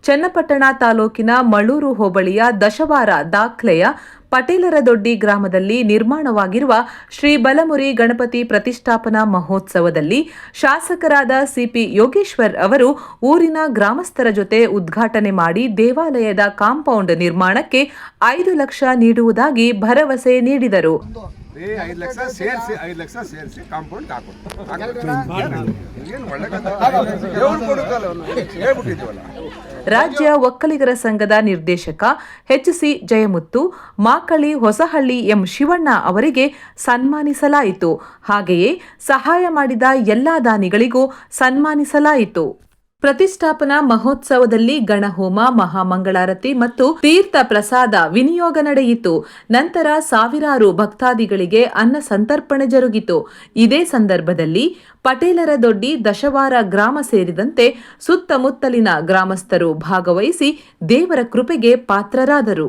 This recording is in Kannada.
ಚನ್ನಪಟ್ಟಣ ತಾಲೂಕಿನ ಮಳೂರು ಹೋಬಳಿಯ ದಶವಾರ ದಾಖಲೆಯ ಪಟೇಲರ ದೊಡ್ಡಿ ಗ್ರಾಮದಲ್ಲಿ ನಿರ್ಮಾಣವಾಗಿರುವ ಶ್ರೀ ಬಲಮುರಿ ಗಣಪತಿ ಪ್ರತಿಷ್ಠಾಪನಾ ಮಹೋತ್ಸವದಲ್ಲಿ ಶಾಸಕರಾದ ಸಿಪಿ ಯೋಗೇಶ್ವರ್ ಅವರು ಊರಿನ ಗ್ರಾಮಸ್ಥರ ಜೊತೆ ಉದ್ಘಾಟನೆ ಮಾಡಿ ದೇವಾಲಯದ ಕಾಂಪೌಂಡ್ ನಿರ್ಮಾಣಕ್ಕೆ 5 ಲಕ್ಷ ನೀಡುವುದಾಗಿ ಭರವಸೆ ನೀಡಿದರು. 5 ಲಕ್ಷ ಸೇರಿಸಿ ಕಾಂಪೌಂಡ್ ರಾಜ್ಯ ಒಕ್ಕಲಿಗರ ಸಂಘದ ನಿರ್ದೇಶಕ ಎಚ್.ಸಿ. ಜಯಮುತ್ತು, ಮಾಕಳಿ ಹೊಸಹಳ್ಳಿ ಎಂ. ಶಿವಣ್ಣ ಅವರಿಗೆ ಸನ್ಮಾನಿಸಲಾಯಿತು. ಹಾಗೆಯೇ ಸಹಾಯ ಮಾಡಿದ ಎಲ್ಲಾ ದಾನಿಗಳಿಗೂ ಸನ್ಮಾನಿಸಲಾಯಿತು. ಪ್ರತಿಷ್ಠಾಪನಾ ಮಹೋತ್ಸವದಲ್ಲಿ ಗಣಹೋಮ, ಮಹಾಮಂಗಳಾರತಿ ಮತ್ತು ತೀರ್ಥ ಪ್ರಸಾದ ವಿನಿಯೋಗ ನಡೆಯಿತು. ನಂತರ ಸಾವಿರಾರು ಭಕ್ತಾದಿಗಳಿಗೆ ಅನ್ನ ಸಂತರ್ಪಣೆ ಜರುಗಿತು. ಇದೇ ಸಂದರ್ಭದಲ್ಲಿ ಪಟೇಲರ ದೊಡ್ಡಿ, ದಶವಾರ ಗ್ರಾಮ ಸೇರಿದಂತೆ ಸುತ್ತಮುತ್ತಲಿನ ಗ್ರಾಮಸ್ಥರು ಭಾಗವಹಿಸಿ ದೇವರ ಕೃಪೆಗೆ ಪಾತ್ರರಾದರು.